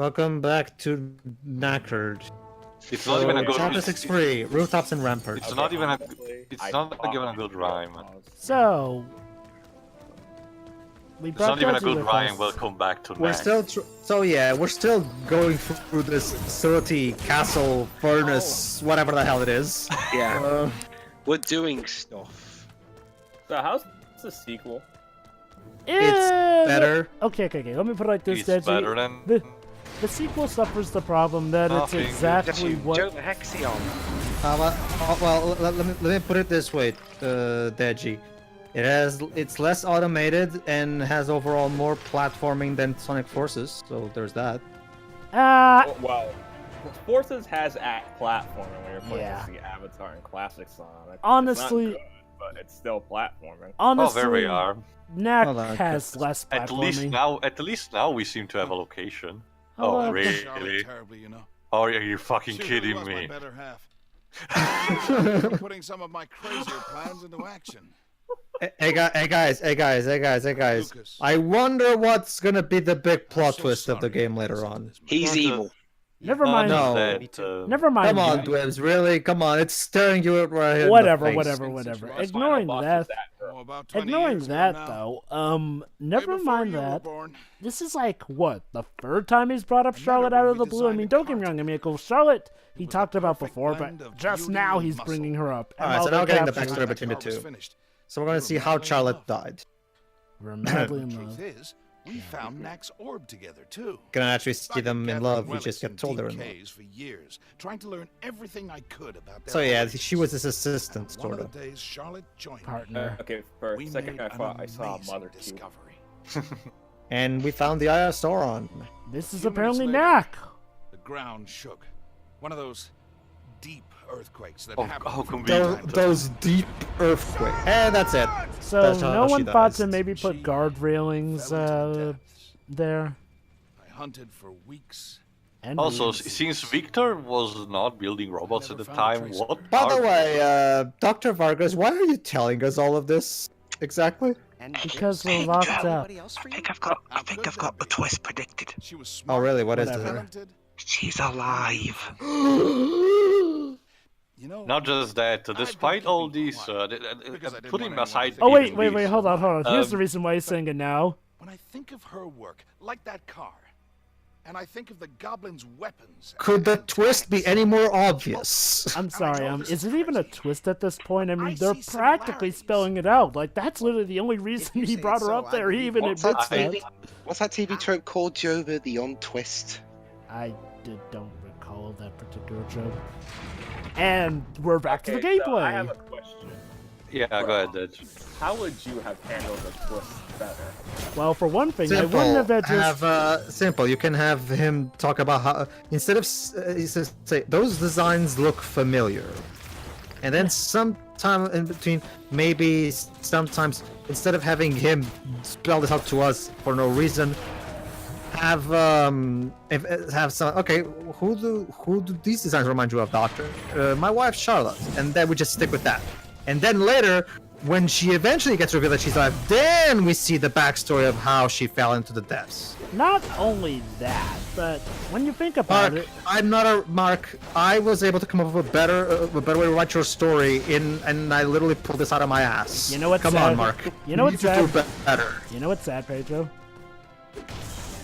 Welcome back to Knackered. It's not even a good. Chapter 6 rooftops and ramparts. It's not even a. It's not even a good rhyme. So we It's brought not even a Deji good with rhyme. us. Welcome back to We're Knack. still we're still going through this facility, castle, furnace, whatever the hell it is. Yeah, we're doing stuff. So how's the sequel? It's better. Okay. Let me put it like this, It's Deji. better than. The sequel suffers the problem that Nothing. it's exactly what. Joe the Hexion. Well, let me put it this way, Deji. It's less automated and has overall more platforming than Sonic Forces, so there's that. Well, Forces has platforming when you're playing Yeah. the Avatar and Classic Sonic. Honestly- it's not good, but it's still platforming. Honestly, Oh, there we are. Knack Hold on, has less platforming. At least now we seem to have a location. Oh, Oh, okay. really? Terribly, you know. Oh, are you fucking She kidding really was me? my better half. Putting some of my crazier plans into action. Hey guys. Lucas. I wonder what's gonna be the big I'm plot so twist of the sorry game to later mess up on. this He's Not evil. Never mind. no. Never mind. Come on, that. Dwibs, really? Come on, it's staring you right here in the Whatever. face. Ignoring Final boss that. is girl. Oh, about 20 Ignoring years ago that now. though, never Way before mind you were that. born. This is like what, the third time he's brought up Charlotte out of the blue. I mean, don't get me wrong. I mean, Charlotte he was talked the about perfect before, blend but of just beauty now and he's muscle. bringing her up. Alright, so all now the getting the captions. backstory between the Car was two. finished. So we're gonna see how Charlotte died. We're madly in The love. truth is, we found Knack's orb together too. Gonna actually see I've them been in gathering love. We relics just in get told they're in deep love. caves for years, trying to learn everything I could about their So yeah, origins. she was his assistant, And sort one of. of the days Charlotte joined me. Partner. Okay, for We a second made I an thought I saw a amazing mother too. discovery. And we found the Sauron. This is Few apparently minutes later, Knack. The ground shook. One of those deep earthquakes that Oh, happen how from convenient. time to Those deep earthquakes. And that's it. So That's how no she one thought to dies. maybe put She guard railings fell into the depths. there. I hunted for weeks. And Also, weeds. since Victor was not building robots at the Never found a time, trace. what? By the are- way, Dr. Vargas, why are you telling us all of this exactly? because we're locked up. I think I've got the twist predicted. She was smart, Oh, really? What is Whatever. it? talented. She's alive. You know, Not just that, despite been all keeping these, quiet, because I didn't putting want anyone aside. to Oh think wait, these- hold on. Here's the Um, reason why he's saying it now. when I think of her work, like that car, and I think of the goblin's weapons. Could the and twist be tactics, any more obvious? I'm sorry, know this is is it even a crazy. twist at this point? I mean, I they're see practically similarities. spelling it out. Like, that's literally the only reason you he say brought it her so, up there. He I even believe admits it. that. What's that TV trope called, Joe? The on twist. I don't recall that particular joke. And we're back to the Okay, so I have gameplay. a question. Yeah, go ahead, Dej. How would you have handled the twist better? Well, for one thing, I Simple. wouldn't have that just... Simple. You can have him talk about how instead of he says, say those designs look familiar, and then sometime in between, maybe sometimes instead of having him spell this out to us for no reason, have some. Okay, who do these designs remind you of, Doctor? My wife Charlotte, and then we just stick with that. And then later, when she eventually gets revealed that she's alive, then we see the backstory of how she fell into the depths. Not only that, but when you think about Mark, it... I'm not a Mark. I was able to come up with a better way to write your story, and I literally pulled this out of my ass. You know what's Come sad? on, Mark. You know what's need to do sad? better. You know what's sad, Pedro?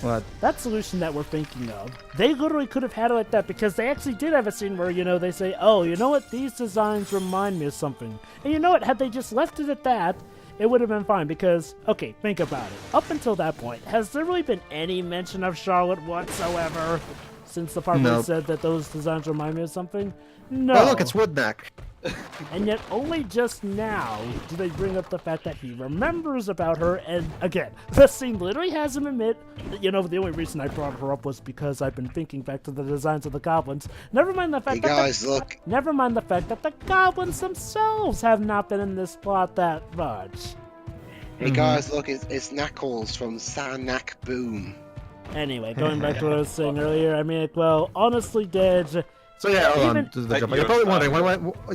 What? That solution that we're thinking of, they literally could have had it like that because they actually did have a scene where, they say, oh, you know what, these designs remind me of something. And you know what, had they just left it at that, it would have been fine because, okay, think about it. Up until that point, has there really been any mention of Charlotte whatsoever since the part where it Nope. said that those designs remind me of something? No. Oh, look, it's Woodneck. And yet only just now do they bring up the fact that he remembers about her, and again, the scene literally has him admit, the only reason I brought her up was because I've been thinking back to the designs of the goblins. Never mind the fact Hey that guys, look. never mind the fact that the goblins themselves have not been in this plot that much. Hey guys, look. It's Knuckles from Knack Boom. Anyway, going back to what I was saying earlier, I mean, well, honestly, Dej, So yeah, hold Even- on. To the jump. You're You're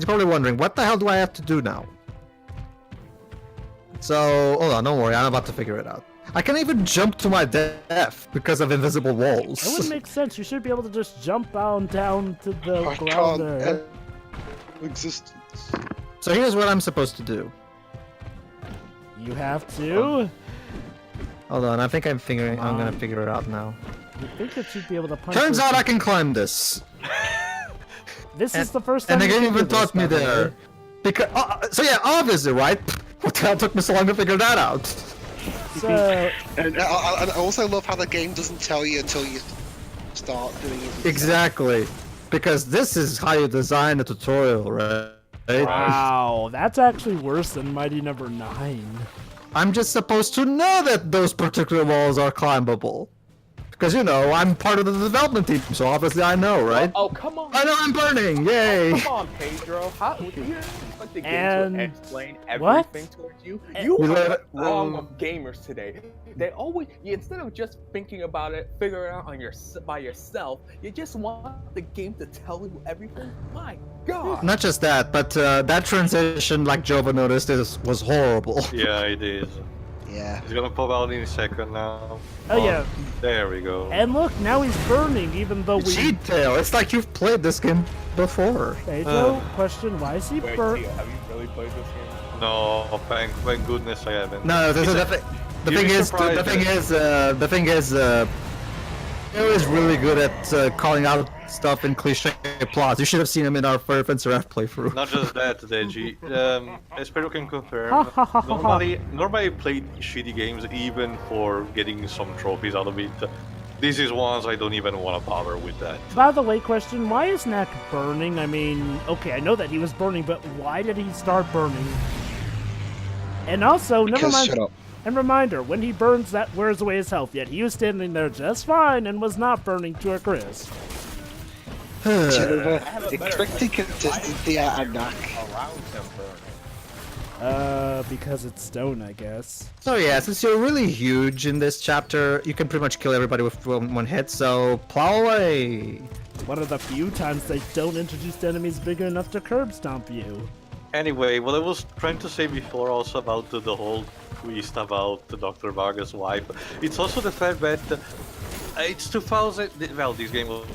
probably wondering, what the hell do I have to do now? So hold on, don't worry, I'm about to figure it out. I can even jump to my death because of invisible walls. That would make sense. You should be able to just jump down to the I ground can't there. end existence. So here's what I'm supposed to do. You have to. Hold on, I think I'm gonna figure it out now. You think that you'd be able to punch. Turns this- out I can climb this. This is the first time. And the you game can do even this, taught me by the way. there. Because so yeah, obviously, right? What the hell took me so long to figure that out? So And I also love how the game doesn't tell you until you start doing it. yourself. Exactly. Because this is how you design a tutorial, right? wow, that's actually worse than Mighty Number 9. I'm just supposed to know that those particular walls are climbable. Because, you know, I'm part of the development team, so obviously I know, right? Oh, come on. I know I'm burning! Yay! Come on, Pedro. How do you expect the game And- to explain what? everything towards you? And- You We are let- wrong of gamers today. They always, instead of just thinking about it, figuring it out on by yourself, you just want the game to tell you everything. My God. Not just that, but that transition, like Jova noticed, was horrible. Yeah, it is. Yeah. He's gonna pop out in a second now. Oh, yeah. There we go. And look, now he's burning, even though we. Cheat tail. It's like you've played this game before. Pedro, question: why is he Wait, burning? Tia, have you really played this game? No, thank goodness I haven't. No, the You'd thing be is, surprised. Pedro is really good at calling out stuff in cliche plots. You should have seen him in our Fence Ref playthrough. Not just that, Deji. As Pedro can confirm, Ha, ha, ha, ha, ha. normally played shitty games even for getting some trophies out of it. This is ones I don't even want to bother with that. By the way, question: why is Knack burning? I mean, okay, I know that he was burning, but why did he start burning? And also, never Because mind. shut up. And reminder: when he burns, that wears away his health. Yet he was standing there just fine and was not burning to a crisp. Jennifer, expecting consistency out of Knack. Around him burning. Because it's stone, I guess. So yeah, since you're really huge in this chapter, you can pretty much kill everybody with one hit, so plow away! One of the few times they don't introduce enemies big enough to curb stomp you. Anyway, what I was trying to say before also about the whole twist about the Dr. Vargas' wife, it's also the fact that it's 2000, well, this game was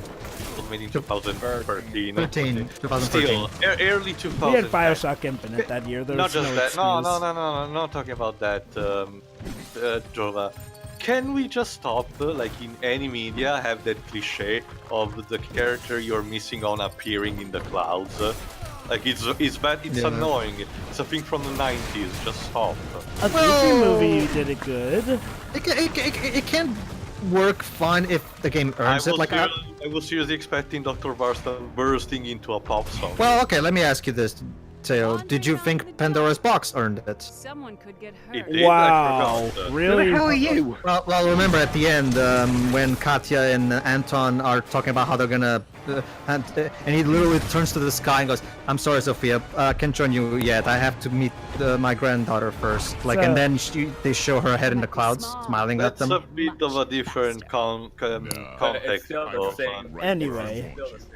made in 2013. 2013. Still, early 2000. We had Bioshock Infinite that year. There Not was just no that. No, excuse. no, not talking about that, Jova. Can we just stop, like in any media, have that cliche of the character you're missing on appearing in the clouds? Like it's bad, it's Yeah. annoying. It's a thing from the 90s. Just stop. A Goofy movie, you did it good. It can work fine if the game earns it. Like, I was seriously expecting Dr. Varston bursting into a pop song. well, okay, let me ask you this, Teo. Did you think Pandora's Box earned it? Someone could get It hurt. did, I Wow, forgot that. really? Who are you? Well, remember at the end when Katya and Anton are talking about how they're gonna, and he literally turns to the sky and goes, "I'm sorry, Sophia, I can't join you yet. I have to meet my granddaughter first." Like, So- and then they show her head in the clouds, smiling at That's them. a bit of a different But it's context. still the of, same. Anyway. Still the same.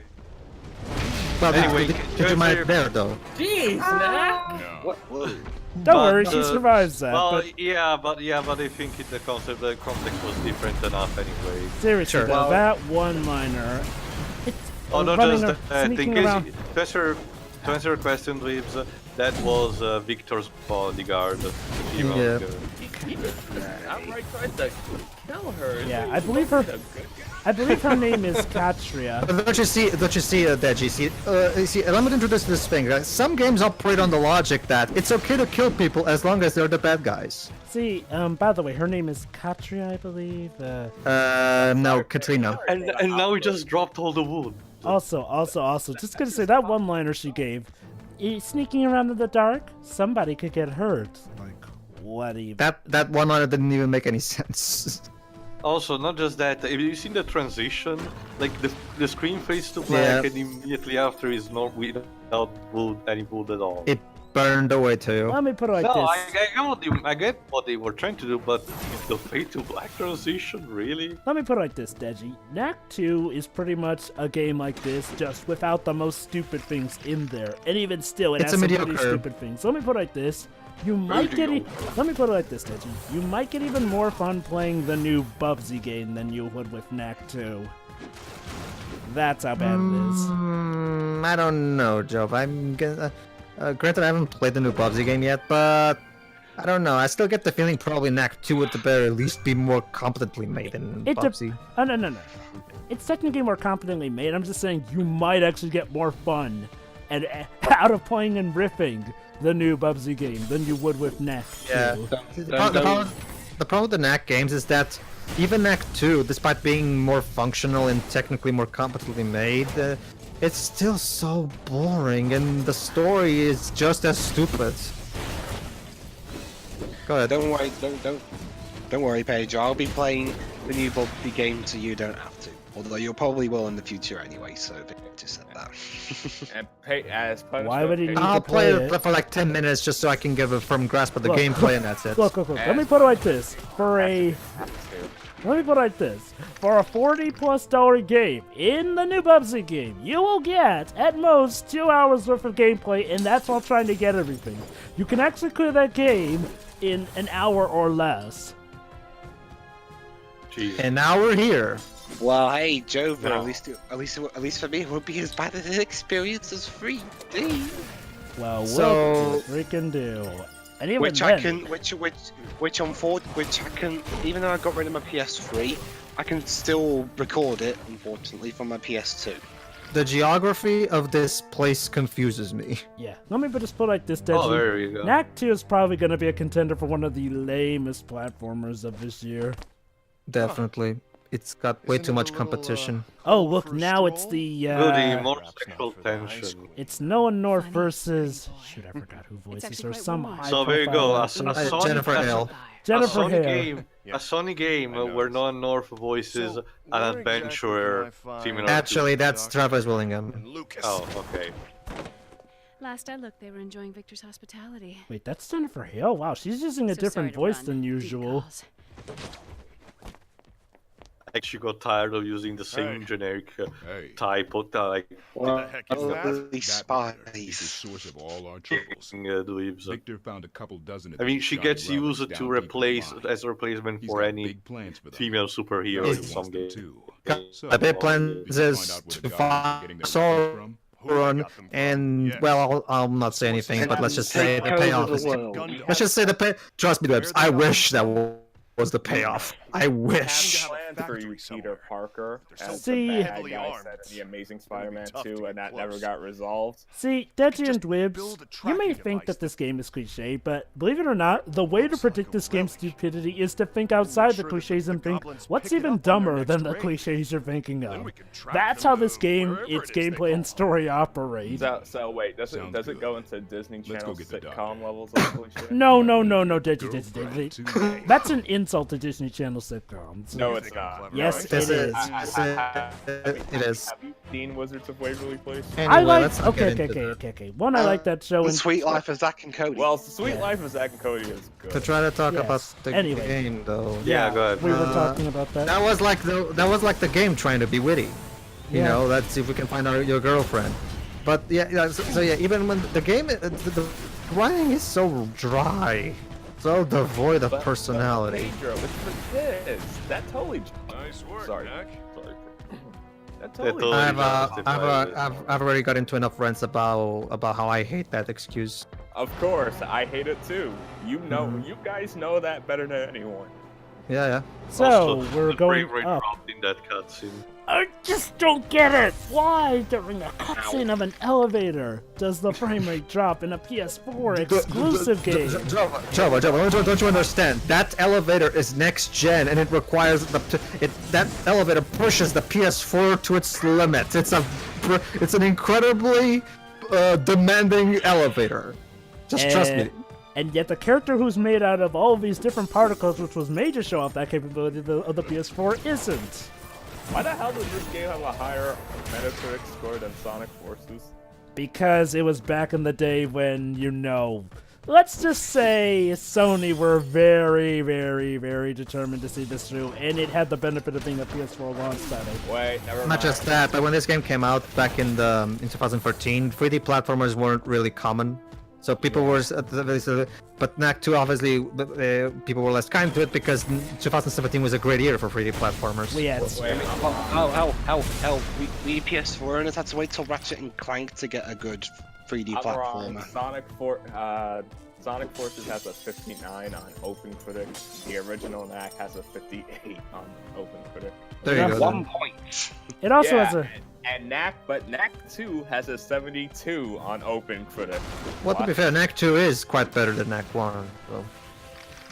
Well, Anyway, did can you I mind say- there though? Jeez, Knack! What? Don't But, worry, she survives that. Well, but yeah, but I think the context was different enough anyway. seriously, Sure. though, Well- that one-liner. It's Oh, not running just that. In sneaking case around. to answer your question, Reeves, that was Victor's bodyguard. Yeah. I'm right trying to kill her. Yeah, I believe her. I believe her name is Katrina. But don't you see, Deji? See, let me introduce this thing. Right? Some games operate on the logic that it's okay to kill people as long as they're the bad guys. See, by the way, her name is Katrina, I believe. No, Katrina. And now we just dropped all the wood. Also, just gonna say that one-liner she gave. Sneaking around in the dark, somebody could get hurt. Like, what even? That one line didn't even make any sense. Also, not just that, have you seen the transition? Like the screen fades to black Yeah. and immediately after is not without wood, any wood at all. It burned away too. Let me put it like No, this. I get what they were trying to do, but the fade to black transition, really? Let me put it like this, Deji. Knack 2 is pretty much a game like this, just without the most stupid things in there. And even still, it It's has a some pretty mediocre. stupid things. Let me put it like this. You might get. Let me put it like this, Deji. You might get even more fun playing the new Bubsy game than you would with Knack 2. That's how bad it is. I don't know, Joe. Granted, I haven't played the new Bubsy game yet, but I don't know. I still get the feeling probably Knack 2 at the very least be more competently made than Bubsy. Oh, no. It's technically more competently made. I'm just saying you might actually get more fun and out of playing and riffing the new Bubsy game than you would with Knack 2. Yeah. The problem with the Knack games is that even Knack 2, despite being more functional and technically more competently made, it's still so boring, and the story is just as stupid. Go ahead. Don't worry, don't worry, Pedro. I'll be playing the new Bubsy game, so you don't have to. Although you probably will in the future anyway, so just said that. And as punishment, Why would he need I'll to play play it for like 10 minutes just so I can give a firm grasp of the gameplay, and that's it. Look. Let me put it like this. For a 40+ game in the new Bubsy game, you will get at most 2 hours worth of gameplay, and that's while trying to get everything. You can actually clear that game in an hour or less. Jeez. And now we're here. Well, hey, Joe, No. at least for me, it would be as bad an experience as 3D. Well, So- what we can do? And even Which then, I can, even though I got rid of my PS3, I can still record it, unfortunately, from my PS2. The geography of this place confuses me. yeah. Let me just put it like this, Deji. Oh, there you go. Knack 2 is probably going to be a contender for one of the lamest platformers of this year. Definitely. It's got way too much competition. Oh, look, now it's the, Goody, more sexual tension. it's Noah North versus... Shoot, I forgot who voices actually her. quite Some warm. So there you go. high-profile Jennifer actress. Hale. Jennifer a Sony Hale. game, a Sony game where Noah North voices an adventurer female. Actually, that's Travis Willingham. And Lucas. Oh, okay. Last I looked, they were enjoying Victor's hospitality. Wait, that's Jennifer Hale? Wow, she's using a So different sorry to voice run, than big usual. calls. I actually got tired of using the same Hey. generic Hey. type of like Well, the heck is that? these That brother is the spies. source of all our troubles. dweebs. Victor found a couple dozen of I mean, these she shy gets relics used down to deep in replace the mine. as a replacement He's for got any big plans for them. female superhero He in really some wants them game. too. So, The big plan did you find is out where to the Goblins are getting their find weapons from? run, and well, I'll not say anything, but let's just say the payoff is. Let's just say the pay. Trust me, Dwebs. I wish that was the payoff. I wish. have plans for you, Peter Parker, as See- the bad Heavily guy armed. said in the Amazing It's gonna be Spider-Man tough to 2, get and that close. never got resolved. See, Deji and just Dwibs, build a you may tracking think device that this game is cliche, but believe it or not, the way to predict this game's stupidity is to think outside the sure that cliches the and think, goblins what's pick it even up on their dumber than next the raid. cliches you're thinking Then of? we can track That's them how to this game, wherever its it is they gameplay and fall. story operate. So wait, does Sounds it good. go into Disney Let's go Channel get the sitcom doctor. levels of cliche? No, Deji. Girlfriend Deji. today. That's an insult to Disney Channel sitcoms. No, You it's think I'm not. clever, Yes, right? it is. It is. Have you seen Wizards of Waverly Place? Anyway, I like. let's not get into that. Okay. One, I like that show. The And Sweet Life of Zack and Cody. Well, Sweet Life of Zack and Cody is good. To try to talk Yes. about the Anyway. game, though. Yeah, go ahead. we were Uh, talking about that. That was like the game trying to be witty. You Yeah. know, let's see if we can find out your girlfriend. But yeah, so yeah, even when the game, the writing is so dry, so devoid of personality. Pedro, it's for kids. That totally. Nice work, Sorry. Knack. Sorry. That totally totally. I've already got into enough rants about how I hate that excuse. Of course, I hate it too. You know, Mhm. you guys know that better than anyone. Yeah. So Also, we're the going frame rate up. dropped in that cutscene. I just don't get it. Why during a cutscene of an elevator does the frame rate drop in a PS4 exclusive game? Java, don't you understand? That elevator is next gen, and it requires that elevator pushes the PS4 to its limit. It's an incredibly demanding elevator. Just trust me. And yet the character who's made out of all of these different particles, which was made to show off that capability of the PS4, isn't. Why the hell does this game have a higher Metacritic score than Sonic Forces? Because it was back in the day when, let's just say Sony were very, very, very determined to see this through, and it had the benefit of being a PS4 launch title. Wait, never mind. Not just that, but when this game came out back in 2013, 3D platformers weren't really common. So people were, but Knack 2 obviously people were less kind to it because 2017 was a great year for 3D platformers. We had We PS4 owners had to wait till Ratchet and Clank to get a good 3D I'm wrong. platformer. Sonic Forces has a 59 on OpenCritic. The original Knack has a 58 on OpenCritic. There you go. 1 point. It also Yeah, has a. and Knack 2 has a 72 on OpenCritic. Well, to be fair, Knack 2 is quite better than Knack 1. So.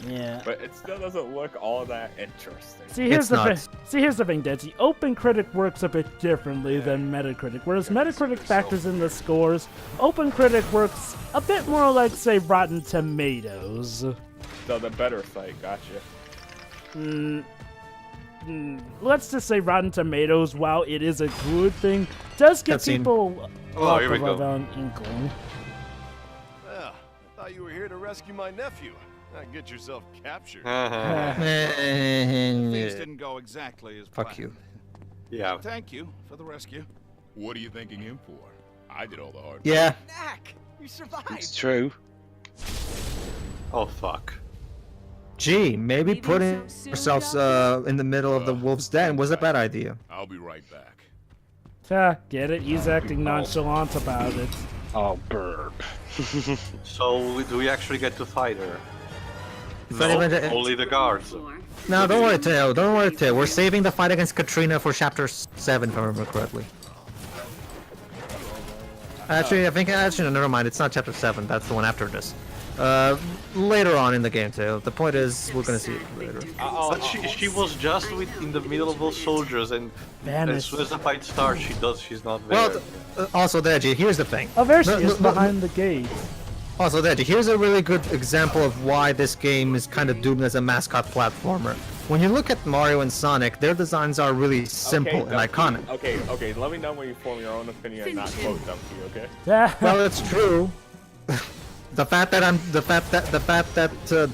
Yeah. But it still doesn't look all that interesting. See, here's It's the not. thing. See, here's the thing, Deji. OpenCritic works a bit differently than Metacritic. Whereas Metacritic factors in the scores, OpenCritic works a bit more like, say, Rotten Tomatoes. So the better site, gotcha. Let's just say Rotten Tomatoes, while it is a good thing, does give Cutscene. people Oh, here we go. an inkling. Yeah, I thought you were here to rescue my nephew. Not get yourself captured. Things didn't go exactly as planned. Fuck you. Yeah. Thank you for the rescue. What are you thanking him for? I did all the hard work. Yeah. Knack, you survived. It's true. Oh fuck. Gee, maybe putting ourselves in the middle of the wolf's den was a bad idea. I'll be right back. Get it? He's acting nonchalant about it. Oh, burp. So do we actually get to fight her? If No, anyone- only the guards. No, don't worry, Teo. Don't worry, Teo. We're saving the fight against Katrina for Chapter 7, if I remember correctly. Actually, no, never mind. It's not Chapter 7. That's the one after this. Later on in the game, Teo. The point is, we're gonna see it later. But she was just in the middle of those soldiers, and as Vanished. soon as the fight starts, she's not there. Well, also, Deji, here's the thing. Oh, there she No, is, no, no, behind the gate. Also, Deji, here's a really good example of why this game is kind of doomed as a mascot platformer. When you look at Mario and Sonic, their designs are really simple and iconic. Okay, let me know when you form your own opinion and not quote Dumpy, okay? Well, it's true. The fact that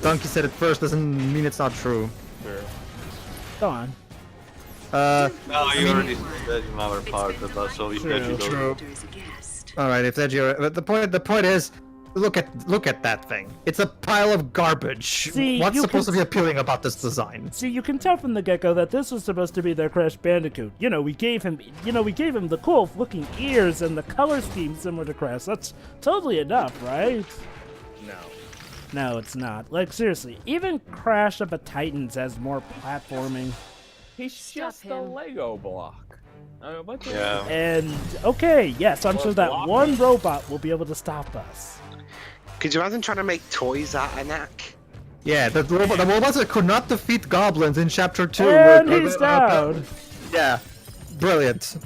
Donkey said it first doesn't mean it's not true. Sure. Go on. No, you already said another part of that, so if you True. All right, if but the point is, look at that thing. It's a pile of garbage. See, What's you supposed can- to be appealing about this design? See, you can tell from the get-go that this was supposed to be their Crash Bandicoot. We gave him the cool-looking ears and the color scheme similar to Crash. That's totally enough, right? No. No, it's not. Like, seriously, even Crash of the Titans has more platforming. He's just a Lego block. Yeah. And, okay, yes, I'm sure that one robot will be able to stop us. Could you imagine trying to make toys out of Knack? Yeah, the robots that could not defeat goblins in Chapter 2. And he's down! Yeah. Brilliant,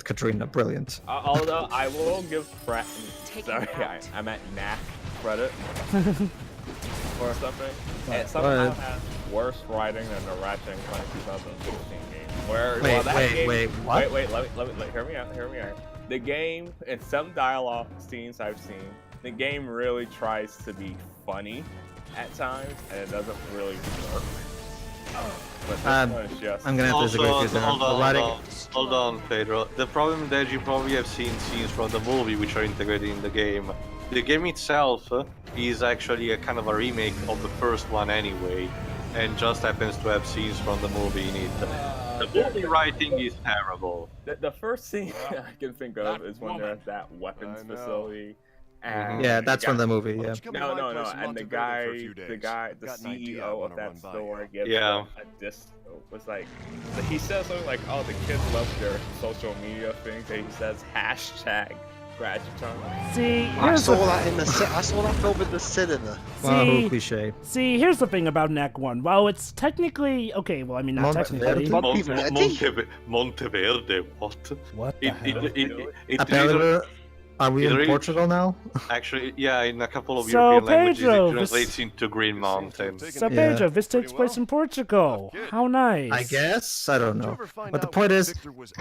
Katrina, brilliant. Although I will give I'm at Knack credit or something. It somehow has worse writing than the Ratchet and Clank 2016 game. Wait, what? Wait, let me hear me out. The game, in some dialogue scenes I've seen, the game really tries to be funny at times, and it doesn't really work. But this one is just... I'm gonna have to disagree with you there. Hold on, Pedro. The problem is that you probably have seen scenes from the movie which are integrated in the game. The game itself is actually a kind of a remake of the first one anyway, and just happens to have scenes from the movie in it. The movie writing is terrible. The first scene I can think of is when they're at that weapons facility. And Yeah, that's from the movie, yeah. No, and the CEO of that store gives Yeah. them a disc. Was like, he says something like, "Oh, the kids love their social media things," and he says hashtag Scratchathon. See, I saw that film in the cinema. Wow, See- cliche. See, here's the thing about Knack 1. While it's technically... Okay, well, I mean, not technically. Monteverde, what? What the hell? It Apparently, are we in really- Portugal now? Actually, yeah, in a couple of So, European languages Pedro, it translates into Green Mountain. So, Pedro, this takes place in Portugal. How nice. I guess? I don't know. But the point is,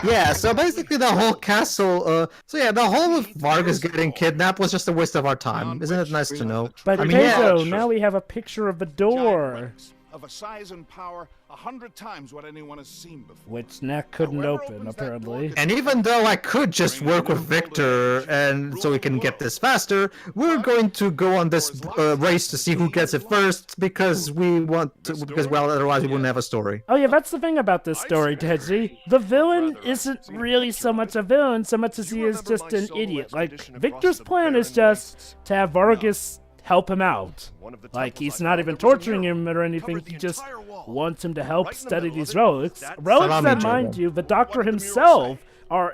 yeah, so basically the whole castle, the whole of Vargas getting kidnapped was just a waste of our time. Isn't it nice to know? But I mean, Pedro, yeah. now we have a picture of the door. of a size and power 100 times what anyone has seen before. Which Knack couldn't Whoever open, opens that door apparently. gets And even though I could just work with Victor, and so we can get this faster, we're going to go on this race to see who gets it first, because we want to, because well, otherwise we wouldn't have a story. Oh yeah, that's the thing about this story, Deji. The villain isn't really so much a villain, so much as he is just an idiot. Like, Victor's plan is just to have Vargas help him out. Like, he's not even torturing him or anything, he just wants him to help study these relics. Relics that, mind you, the Doctor himself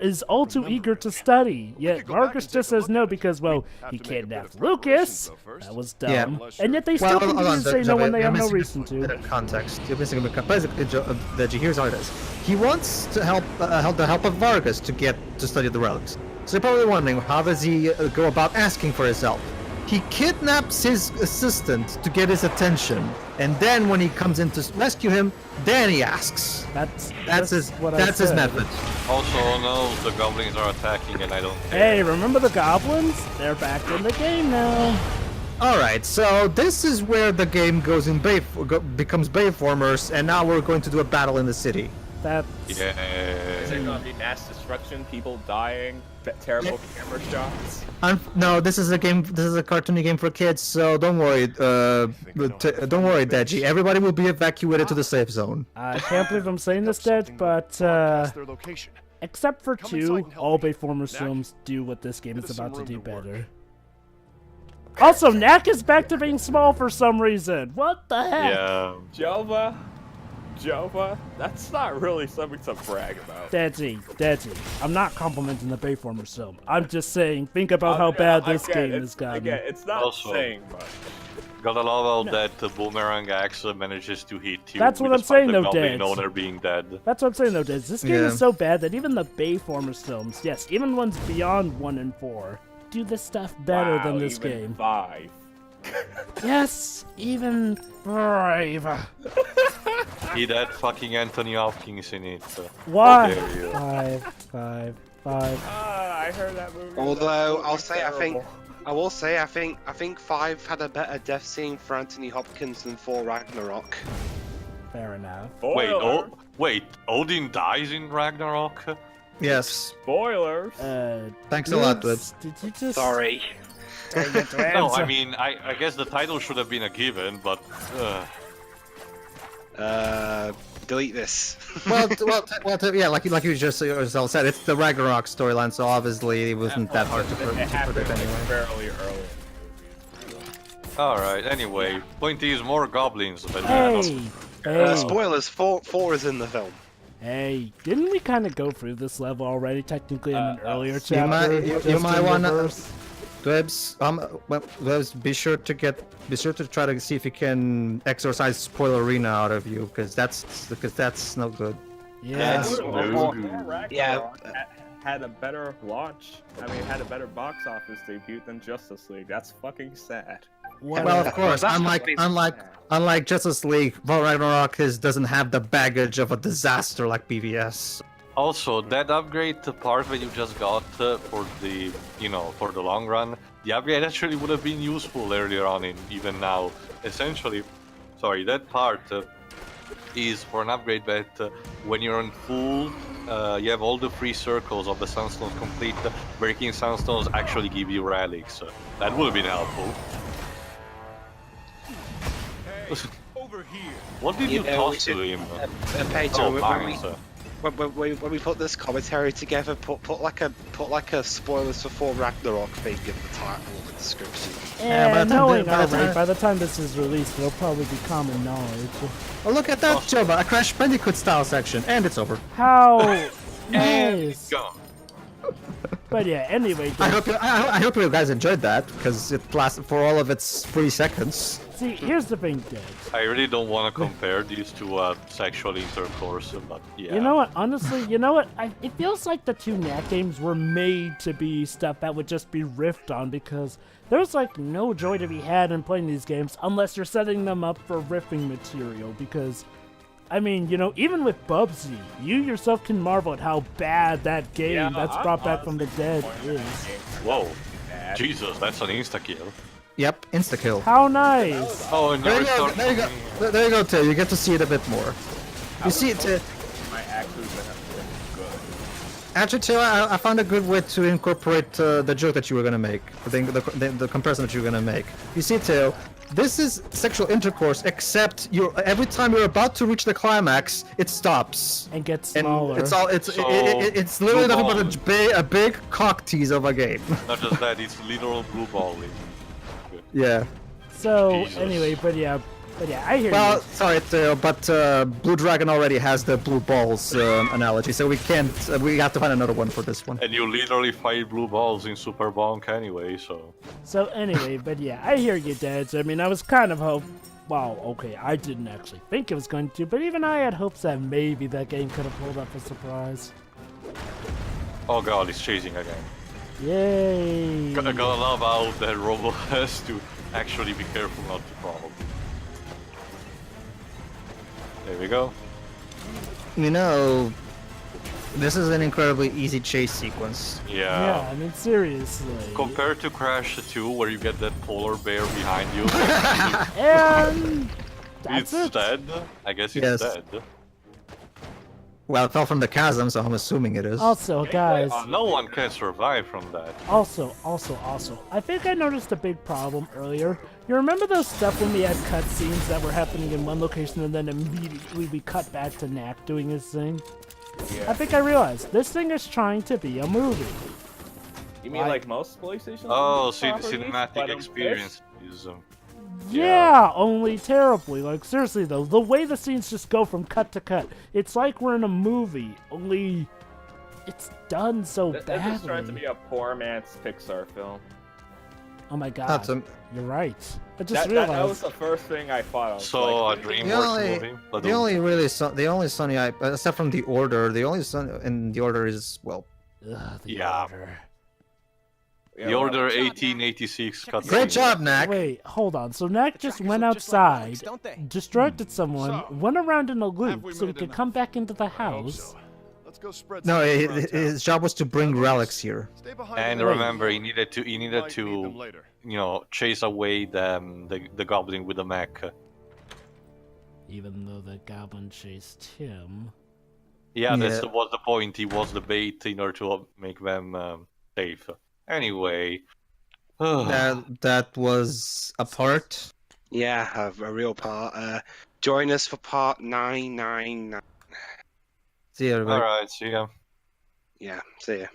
is all too eager to study. Yet Vargas just says no because, well, he kidnapped Lucas. That was dumb. Yeah. And yet they still continue to say no when they have no You're reason missing a bit to. of context. You're missing a bit of Deji, here's how it is. He wants to help the help of Vargas to study the relics. So you're probably wondering, how does he go about asking for his help? He kidnaps his assistant to get his attention, and then when he comes in to rescue him, then he asks. That's his method. Also, no, the goblins are attacking and I don't care. Hey, remember the goblins? They're back in the game now. Alright, so this is where the game goes in becomes Bayformers, and now we're going to do a battle in the city. That's... Is it gonna be mass destruction, people dying, terrible camera shots? No, this is a game. This is a cartoony game for kids, so don't worry. Don't worry, Deji. Everybody will be evacuated to the safe zone. I can't believe I'm saying this, Dej, but except for two, all Bayformers films do what this game is about to do better. Also, Knack is back to being small for some reason. What the heck? Yeah. Jova, that's not really something to brag about. Deji, I'm not complimenting the Bayformers film. I'm just saying, think about how bad this game has gotten. Again, it's not Also, saying much. Gotta love that the boomerang axe manages to hit you. That's what I'm saying, though, Goblin Dej. owner being dead. That's what I'm saying, though, Dej. This game is so bad that even the Bayformers films, yes, even ones beyond 1 and 4, do this stuff better than this even game. 5. Yes, even Brave. He that fucking Anthony Hopkins in it. Why? How dare you. 5. I heard that movie. Although That I will say I think 5 had a better death scene for Anthony Hopkins than 4 Ragnarok. Fair enough. Wait, Odin dies in Ragnarok? Yes. Spoilers. Thanks a lot, Wibs. Did you just... Sorry. No, I mean, I guess the title should have been a given, but... Delete this. well, yeah, like you just yourself said, it's the Ragnarok storyline, so obviously it wasn't that hard to predict anyway. Fairly early. Alright, anyway, point is more goblins, but spoilers, 4 is in the film. Hey, didn't we kind of go through this level already, technically, in an earlier chapter? You might wanna... Webs, be sure to try to see if you can exorcise Spoilerina out of you, because that's no good. Yes. Yeah. Had a better launch. I mean, had a better box office debut than Justice League. That's fucking sad. Well, of course, unlike Justice League, Ragnarok doesn't have the baggage of a disaster like BVS. Also, that upgrade part that you just got for the, for the long run, the upgrade actually would have been useful earlier on even now. Essentially, that part is for an upgrade that when you're on full, you have all the 3 circles of the Sunstones complete, breaking Sunstones actually give you relics. That would have been helpful. Hey, over here. What did you toss to him? Pedro, when we put this commentary together, put like a spoilers for 4 Ragnarok thing in the title and the description. Yeah, by the time this is released, it'll probably be common knowledge. Oh, look at that, Jova, a Crash Bandicoot style section, and it's over. How nice! Go. But yeah, anyway. I hope you guys enjoyed that, because it lasted for all of its 3 seconds. See, here's the thing, Dej. I really don't want to compare these to sexual intercourse, but yeah. You know what? Honestly, it feels like the 2 Knack games were made to be stuff that would just be riffed on, because there's like no joy to be had in playing these games unless you're setting them up for riffing material, because I mean, even with Bubsy, you yourself can marvel at how bad that game that's brought back from the dead is. Whoa. Jesus, that's an insta-kill. Yep, insta kill. How nice! Oh, and There now you it's go. not There you go. coming. There you go, Tail. You get to see it a bit more. You see it. Might actually been good. Actually, Tail, I found a good way to incorporate the joke that you were gonna make. The comparison that you were gonna make. You see, Tail. This is sexual intercourse, except every time you're about to reach the climax, it stops. And gets And smaller. it's literally nothing but a big cock tease of a game. Not just that, it's literal blue balling. Yeah. So Jesus. anyway, but yeah, I hear Well, you. sorry, but Blue Dragon already has the blue balls analogy, so we can't. We have to find another one for this one. And you literally fight blue balls in Super Bonk anyway, so. So anyway, but yeah, I hear you, Dads. I mean, I was kind of wow, okay, I didn't actually think it was going to, but even I had hopes that maybe that game could have pulled up a surprise. Oh god, it's chasing again. Yay! I gotta love how that robot has to actually be careful not to fall. There we go. You know, this is an incredibly easy chase sequence. Yeah, I mean, seriously. Compared to Crash 2, where you get that polar bear behind you. And that's it's it. dead. I guess it's Yes. dead. Well, it fell from the chasm, so I'm assuming it is. Also, guys. No one can survive from that. Also, I think I noticed a big problem earlier. You remember those stuff when we had cutscenes that were happening in one location and then immediately we cut back to Knack doing his thing? Yeah. I think I realized this thing is trying to be a movie. You mean like most PlayStation? Oh, properties, cinematic but experience is. Yeah, only terribly. Like, seriously, though, the way the scenes just go from cut to cut, it's like we're in a movie, only it's done so This badly. is trying to be a poor man's Pixar film. Oh my god, That's you're right. I just That realized. was the first thing I thought of. So like, a DreamWorks movie. But the only Sony I, except from the order, the only Sony in the order is well. Ugh, the Yeah. order. The Order 1886 cutscene. Great job, Knack. Wait, hold on. So Knack just went outside, distracted someone, went around in a loop so he could come back into the house. Let's go spread No, some around town. his job was to bring relics here. Stay behind And the remember, lane. he needed to, Might need them later. chase away the goblin with the mech. Even though the goblin chased him. Yeah, Yeah. that was the point. He was the bait in order to make them safe. Anyway. That was a part. Yeah, a real part. Join us for part 999. See you, everybody. Alright, see ya. Yeah, see ya.